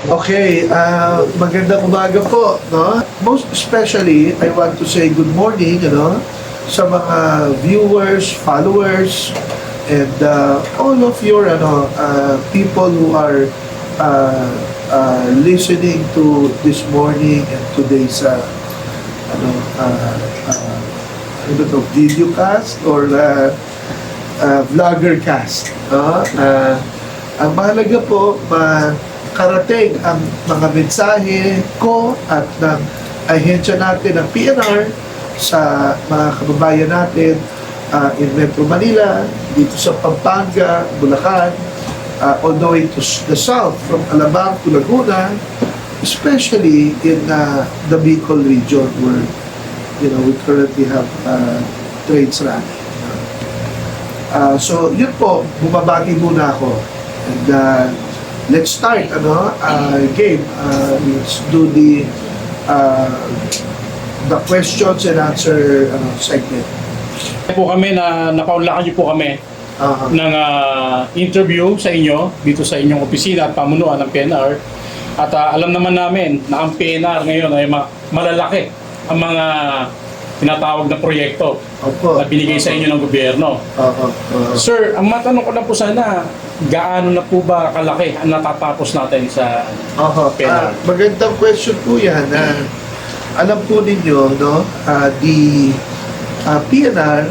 Okay, magandang umaga po, no? Most especially, I want to say good morning, sa mga viewers, followers, and all of your people who are listening to this morning and today's ano ano ba to, video cast or vlogger cast, no? Ang mahalaga po, karating ang mga mensahe ko at ng ahensya natin ng PNR sa mga kababayan natin in Metro Manila, dito sa Pampanga, Bulacan, all the way to the south, from Alabang to Laguna, especially in the Bicol region where we currently have trains running. So yun po, bumabati muna ako. And let's start game. Let's do the questions and answer segment. Po kami na napaunlakan niyo po kami ng interview sa inyo dito sa inyong opisina at pamunuan ng PNR. At alam naman namin na ang PNR ngayon ay malalaki ang mga tinatawag na proyekto na binigay sa inyo ng gobyerno. Sir, ang matanong ko lang po sana, gaano na po ba kalaki ang natatapos natin sa PNR? Magandang question po yan. Alam po ninyo, the PNR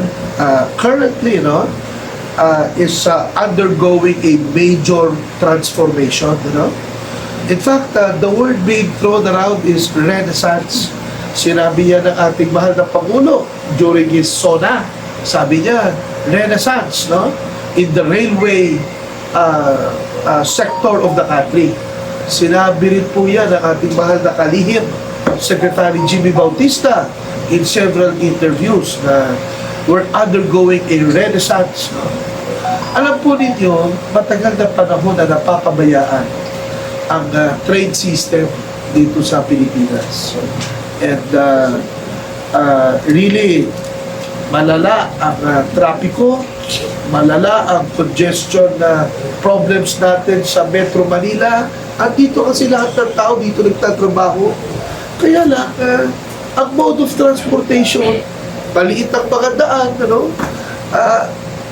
currently is undergoing a major transformation. In fact, the word being thrown around is renaissance. Sinabi yan ng ating mahal na Pangulo during his SONA. Sabi niya, renaissance, in the railway sector of the country. Sinabi rin po yan ng ating mahal na kalihim, Secretary Jimmy Bautista, in several interviews na we're undergoing a renaissance. Alam po ninyo, matagal na panahon na napapabayaan ang train system dito sa Pilipinas. And really, malala ang trapiko, malala ang congestion na problems natin sa Metro Manila. At dito kasi lahat ng tao dito nagtatrabaho. Kaya lang, ang mode of transportation, maliit ang mga daan,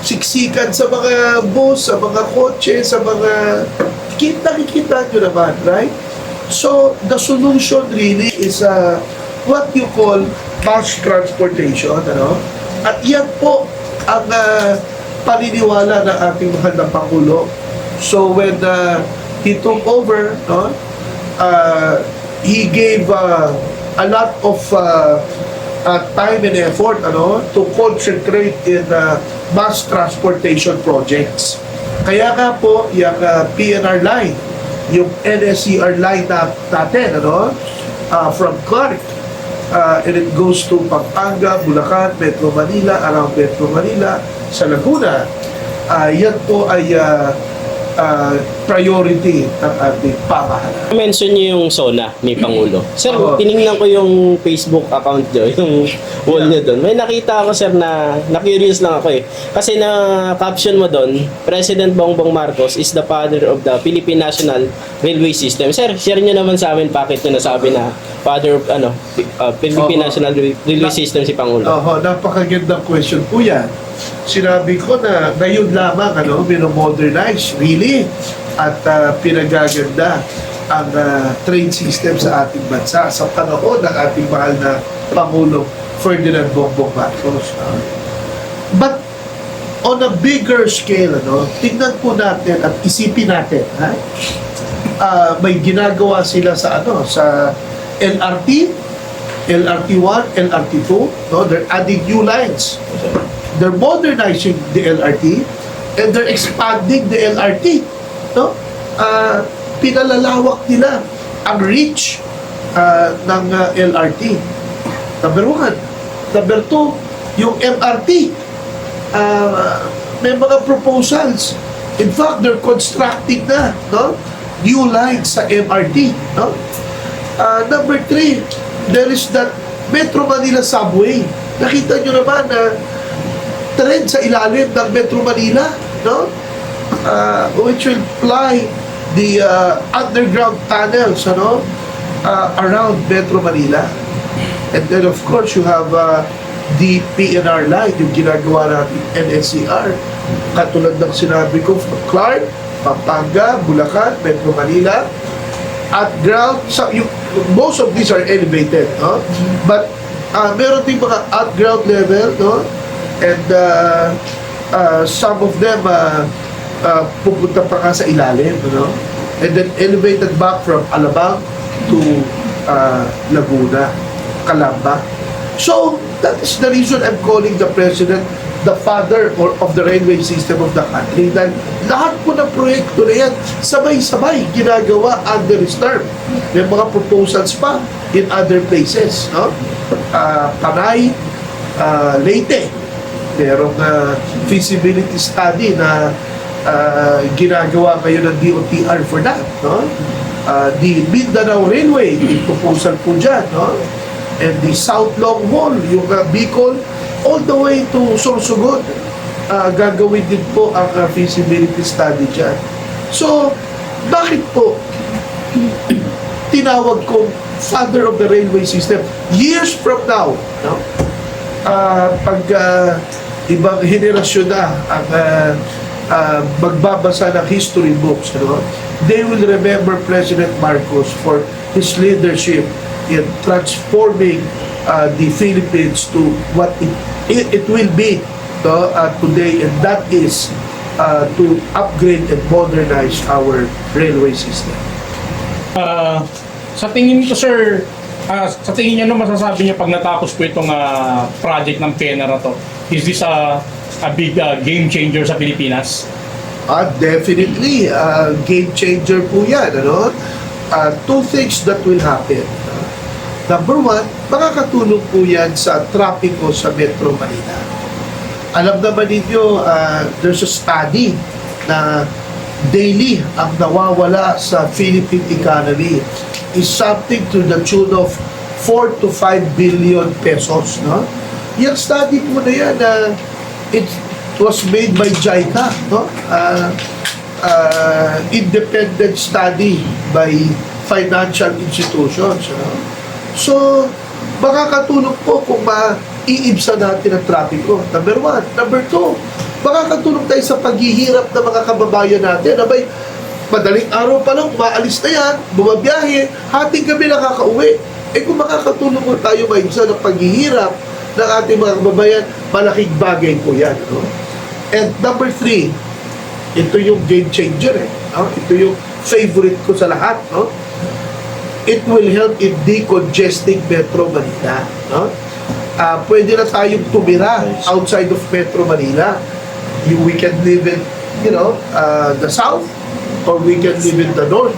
siksikan sa mga bus, sa mga kotse, sa mga nakikita nyo naman, right? So, the solution really is what you call mass transportation, At yan po ang paniniwala ng ating mahal na Pangulo. So, when he took over, he gave a lot of time and effort, to concentrate in mass transportation projects. Kaya nga po, yung PNR line, yung NSCR line natin, from Clark, and it goes to Pampanga, Bulacan, Metro Manila, around Metro Manila, sa Laguna, yan po ay priority ng ating pamahalaan. Mention niyo yung SONA ni Pangulo. Sir, tiningnan ko yung Facebook account niyo, yung wall niyo doon. May nakita ako, sir, na-curious lang ako eh. Kasi na-caption mo doon, President Bongbong Marcos is the father of the Philippine National Railway System. Sir, share niyo naman sa amin bakit niyo nasabi na father of Philippine National Railway System si Pangulo. Napakagandang question po yan. Sinabi ko na ngayon lamang minomodernize really at pinagaganda ang train system sa ating bansa sa panahon ng ating mahal na Pangulong Ferdinand Bongbong Marcos. But on a bigger scale, tingnan po natin at isipin natin, may ginagawa sila sa sa LRT, LRT1, LRT2, they're adding new lines. They're modernizing the LRT and they're expanding the LRT. Pinalalawak nila ang reach ng LRT. Number one. Number two, yung MRT. May mga proposals. In fact, they're constructing na new lines sa MRT. Number three, there is that Metro Manila subway. Nakita nyo naman na trend sa ilalim ng Metro Manila, which will ply the underground tunnels, around Metro Manila. And then of course, you have the PNR line, yung ginagawa natin NSCR. Katulad ng sinabi ko, from Clark, Pampanga, Bulacan, Metro Manila, at ground, most of these are elevated, no? But meron din mga at ground level, no? And some of them pupunta pa nga sa ilalim, no? And then elevated back from Alabang to Laguna, Calamba. So that is the reason I'm calling the President the father of the railway system of the country. Dahil lahat po ng proyekto na yan, sabay-sabay ginagawa under his term. May mga proposals pa in other places. No? Panay, Leyte, merong feasibility study na ginagawa ngayon ng DOTR for that. No? The Mindanao Railway, yung proposal po dyan. No? And the South Long Haul, yung Bicol, all the way to Sorsogon, gagawin din po ang feasibility study dyan. So, bakit po tinawag kong father of the railway system? Years from now, no? Pag ibang henerasyon na ang magbabasa ng history books, they will remember President Marcos for his leadership in transforming the Philippines to what it will be today, and that is to upgrade and modernize our railway system. Sa tingin ko, sir, sa tingin niyo, ano masasabi niyo pag natapos po itong project ng PENA na to? Is this a big game changer sa Pilipinas? Definitely, game changer po yan. Two things that will happen. Number one, makakatulong po yan sa trapiko sa Metro Manila. Alam naman ninyo, there's a study na daily ang nawawala sa Philippine economy is something to the tune of 4 to 5 billion pesos. No? Yung study po na yan, it was made by JICA, no? Independent study by financial institutions. So, makakatulong po kung maiibsa natin ang trapiko. Number one. Number two, makakatulong tayo sa paghihirap ng mga kababayan natin. Abay, madaling araw pa lang, maalis na yan, bumabiyahe, hating gabi nakakauwi. Kung makakatulong po tayo maibsa ng paghihirap ng ating mga kababayan, malaking bagay po yan. No? And number three, ito yung game changer. Ito yung favorite ko sa lahat. No? It will help in decongesting Metro Manila. No? Pwede na tayong tumira outside of Metro Manila. We can live in, the south, or we can live in the north.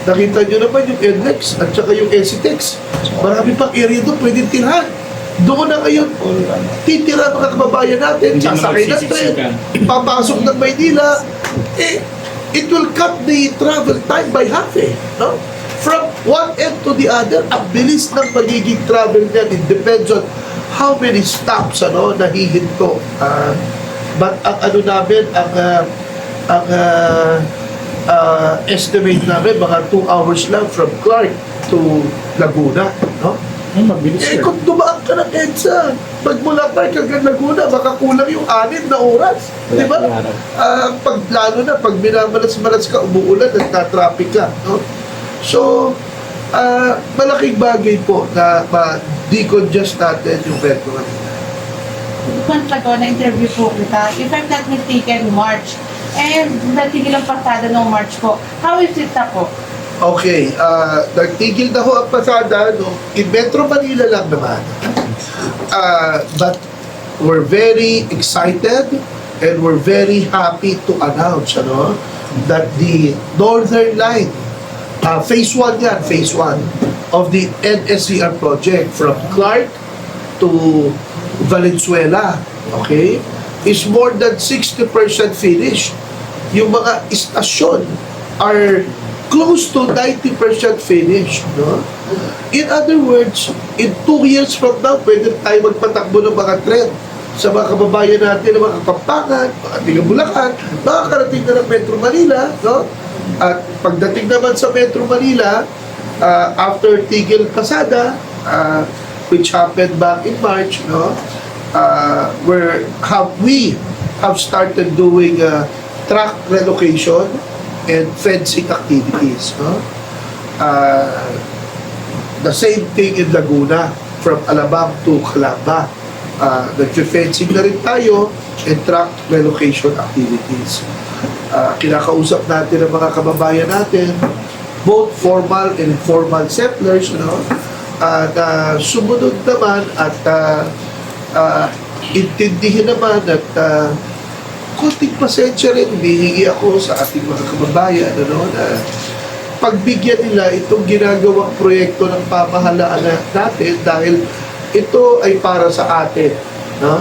Nakita nyo naman yung NLEX at saka yung NCTEX. Marami pang area doon pwede tirahan. Doon na ngayon, titira mga kababayan natin, sasakay na tren, papasok ng Maynila, it will cut the travel time by half no? From one end to the other, ang bilis ng magiging travel niyan. It depends on how many stops nahihinto. But ang namin, ang estimate namin, mga 2 hours lang from Clark to Laguna. No? Mabilis, Kung dumaan ka ng EDSA, magmula Clark hanggang Laguna, baka kulang yung 6 na oras. Di ba? Lalo na, pag minamalas-malas ka, umuulan, nagtatraffic ka. No? So, malaking bagay po na ma-decongest natin yung Metro Manila. Months ago, na-interview po kita. If I'm not mistaken, March. And natigil ang pasada noong March po. How is it na po? Okay, nagtigil na ho ang pasada in Metro Manila lang naman. But we're very excited and we're very happy to announce that the Northern Line, phase 1 yan, phase 1 of the NSCR project from Clark to Valenzuela, okay, is more than 60% finished. Yung mga istasyon are close to 90% finished. No? In other words, in 2 years from now, pwede tayo magpatakbo ng mga tren sa mga kababayan natin ng mga Kapampangan, mga taga Bulacan, makakarating na ng Metro Manila, no? At pagdating naman sa Metro Manila, after Tigil Pasada, which happened back in March, no, we have started doing track relocation and fencing activities. No? The same thing in Laguna, from Alabang to Calamba. Nag-fencing na rin tayo and track relocation activities. Kinakausap natin ang mga kababayan natin, both formal and informal settlers, na sumunod naman at intindihin naman at konting pasensya rin humihingi ako sa ating mga kababayan na pagbigyan nila itong ginagawang proyekto ng pamahalaan natin dahil ito ay para sa atin, no?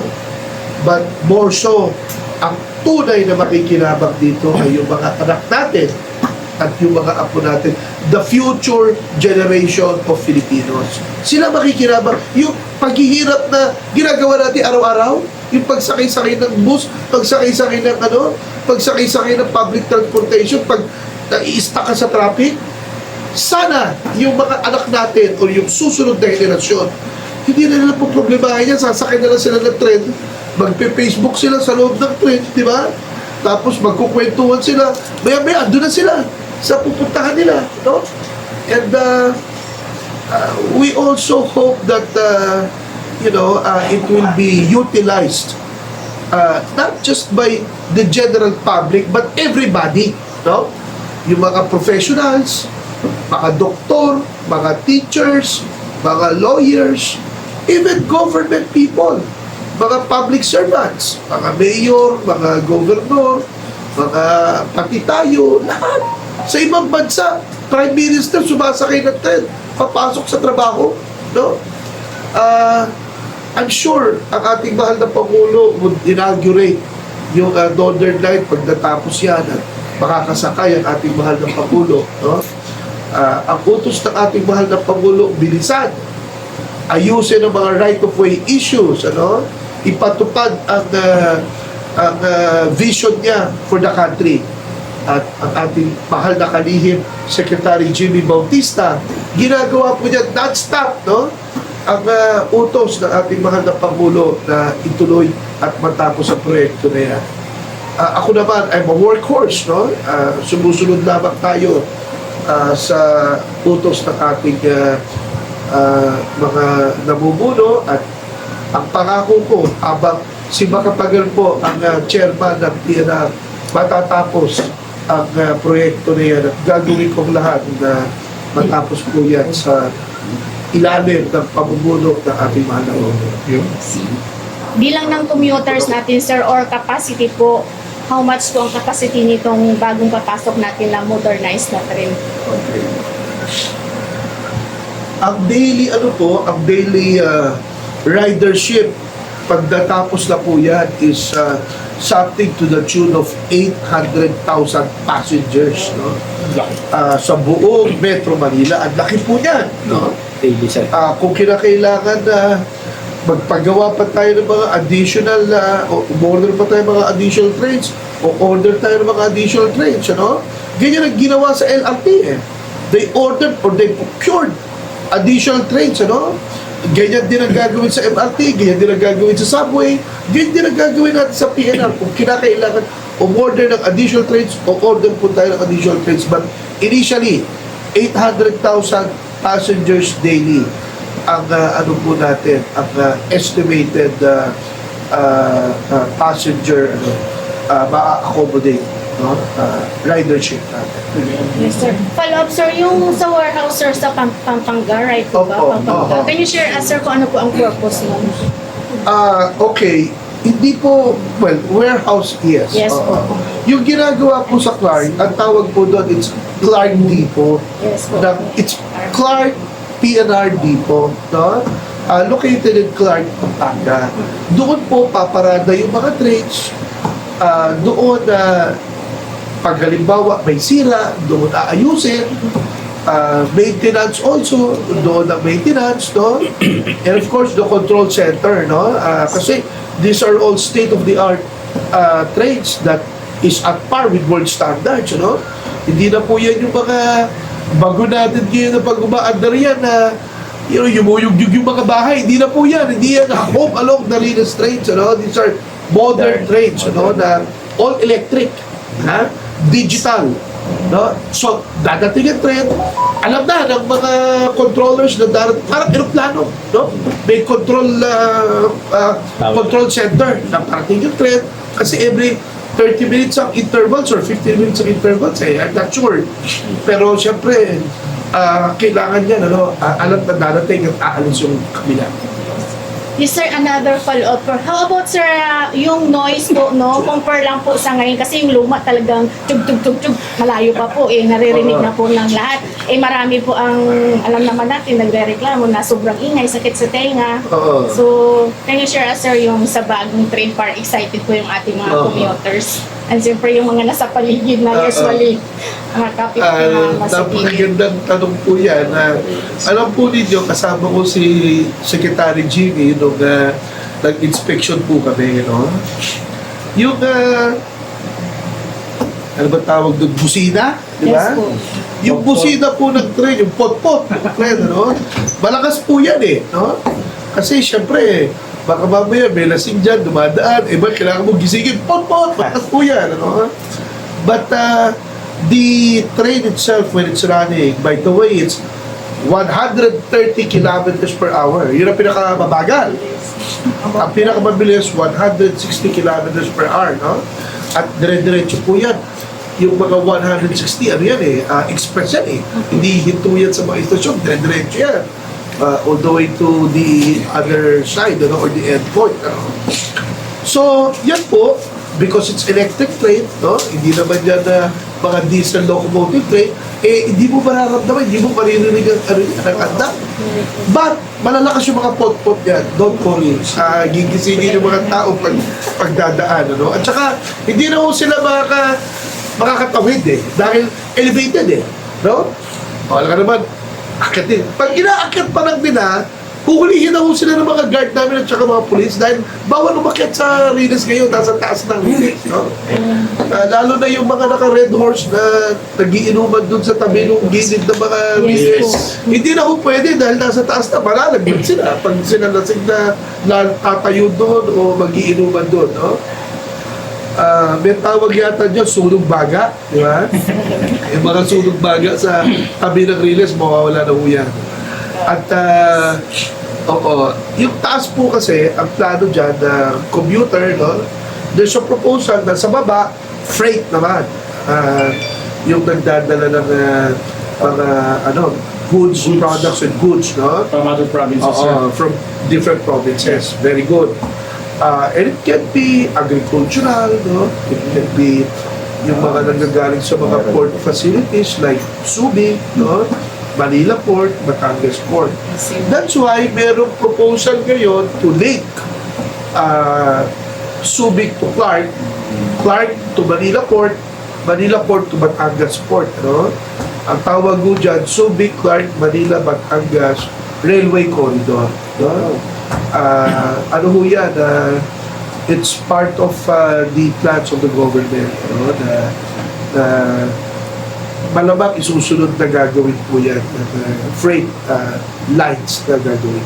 But more so, ang tunay na makikinabang dito ay yung mga anak natin at yung mga apo natin, the future generation of Filipinos. Sila makikinabang. Yung paghihirap na ginagawa natin araw-araw, yung pagsakay-sakay ng bus, pagsakay-sakay ng pagsakay-sakay ng public transportation, pag nai-stuck ka sa traffic, sana yung mga anak natin o yung susunod na henerasyon, hindi na nila po problemahin yan, sasakay na lang sila ng tren, magpe-Facebook sila sa loob ng tren, di ba? Tapos magkukwentuhan sila, maya-maya, andun na sila sa pupuntahan nila, no? And we also hope that it will be utilized not just by the general public but everybody, no? Yung mga professionals, mga doktor, mga teachers, mga lawyers, even government people, mga public servants, mga mayor, mga governor, mga pati tayo, lahat. Sa ibang bansa, Prime Minister sumasakay ng tren, papasok sa trabaho, no? I'm sure ang ating mahal na Pangulo would inaugurate yung Northern Light pagdatapos yan at makakasakay ang ating mahal na Pangulo, no? Ang utos ng ating mahal na Pangulo, bilisan, ayusin ang mga right-of-way issues, ipatupad ang vision niya for the country. At ang ating mahal na kalihim, Secretary Jimmy Bautista, ginagawa po niya non-stop, no? Ang utos ng ating mahal na Pangulo na ituloy at matapos ang proyekto na yan. Ako naman, I'm a workhorse, no? Sumusunod lamang tayo sa utos ng ating mga namumuno at ang pangako ko habang si Macapagal po ang chairman ng PNR, matatapos ang proyekto na yan at gagawin kong lahat na matapos po yan sa ilalim ng pamumuno ng ating mahal na Pangulo. Bilang ng commuters natin, sir, or capacity po, how much po ang capacity nitong bagong papasok natin na modernized na train? Okay. Ang daily ridership pagdatapos na po yan is something to the tune of 800,000 passengers, no? Sa buong Metro Manila. Ang laki po yan, no? Kung kinakailangan na magpagawa pa tayo ng mga additional o order pa tayo ng mga additional trains o order tayo ng mga additional trains, ganyan ang ginawa sa LRT, they ordered or they procured additional trains, ganyan din ang gagawin sa MRT, ganyan din ang gagawin sa subway, ganyan din ang gagawin natin sa PNR kung kinakailangan o order ng additional trains o order po tayo ng additional trains. But initially 800,000 passengers daily ang po natin, ang estimated passenger ma-accommodate, ridership natin. Yes, sir. Follow up, sir, yung sa warehouse, sir, sa Pampanga, right po ba? Opo, Pampanga. opo. Can you share us, sir, kung ano po ang purpose mo? Okay. Hindi po, warehouse, yes. Yes po. Yung ginagawa po sa Clark, ang tawag po doon, it's Clark Depot. Yes po. It's Clark PNR Depot, no? Located in Clark, Pampanga. Doon po paparada yung mga trains. Doon pag halimbawa may sira, doon aayusin. Maintenance also, doon ang maintenance, no? And of course, the control center, no? Kasi these are all state-of-the-art trains that is at par with world standards, Hindi na po yan yung mga bago natin ngayon na pag umaandar yan na yumuyug-yug yung mga bahay. Hindi na po yan. Hindi yan home along the Riles trains. Ano? These are modern trains, ano, na all electric, ha? Digital. No? So, dadating ang train, alam na ng mga controllers na darating, parang aeroplano, no? May control center na parating yung train kasi every 30 minutes ang intervals or 15 minutes ang intervals, I'm not sure. Pero siyempre, kailangan yan, ano, alam na darating at aalis yung kabila. Yes, sir, another follow-up. How about, sir, yung noise po, no? Compare lang po sa ngayon kasi yung luma talagang tug-tug-tug-tug. Malayo pa po, naririnig na po ng lahat. Marami po ang, alam naman natin, nagre-reklamo na sobrang ingay, sakit sa tenga. So, can you share us, sir, yung sa bagong train par, excited po yung ating mga commuters? And siyempre yung mga nasa paligid na usually, mga kapit na masigilid. Napakagandang tanong po yan. Alam po ninyo, kasama ko si Secretary Jimmy nung nag-inspection po kami, no? Yung, ano ba tawag doon? Busina? Di ba? Yes po. Yung busina po ng train, yung pot-pot ng train, no? Malakas po yan no? Kasi syempre, baka mamaya may lasing dyan, dumadaan, ba kailangan mo gisingin, pot-pot, malakas po yan, no? But, the train itself, when it's running, by the way, it's 130 kilometers per hour. Yun ang pinakamabagal. Ang pinakamabilis, 160 kilometers per hour, no? At dire-diretso po yan. Yung mga 160, ano yan express yan Hindi hinto yan sa mga istasyon, dire-diretso yan. All the way to the other side, or the endpoint. So, yan po, because it's electric train, no? Hindi naman yan mga diesel locomotive train, hindi mo mararamdaman, hindi mo maririnig ang anda. But, malalakas yung mga pot-pot yan. Don't worry. Gigisingin yung mga tao pagdadaan, ano? At saka, hindi na ho sila makakatawid dahil elevated no? Wala ka naman, akit din. Pag inaakyat pa lang din huhulihin na ho sila ng mga guard namin at saka mga police dahil bawal umakyat sa Riles ngayon, nasa taas ng Riles, no? Lalo na yung mga naka-red horse na nagiinuman dun sa tabi ng gilid ng mga Riles. Hindi na ho pwede dahil nasa taas na, malalagyan sila pag sila lasing na tatayo doon o magiinuman doon, no? May tawag yata dyan, sunog baga, di ba? Yung mga sunog baga sa tabi ng Riles, mawawala na ho yan. At, yung taas po kasi, ang plano dyan na commuter, no? There's a proposal na sa baba, freight naman. Yung nagdadala ng mga, goods, products and goods, no? From other provinces, sir. From different provinces. Very good. And it can be agricultural, no? It can be yung mga nanggagaling sa mga port facilities like Subic, no? Manila Port, Batangas Port. That's why merong proposal ngayon to link Subic to Clark, Clark to Manila Port to Batangas Port. No? Ang tawag ko dyan, Subic, Clark, Manila, Batangas Railway Corridor. No? Ano ho yan? It's part of the plans of the government. No? Na malamang isusunod na gagawin po yan, freight lines na gagawin.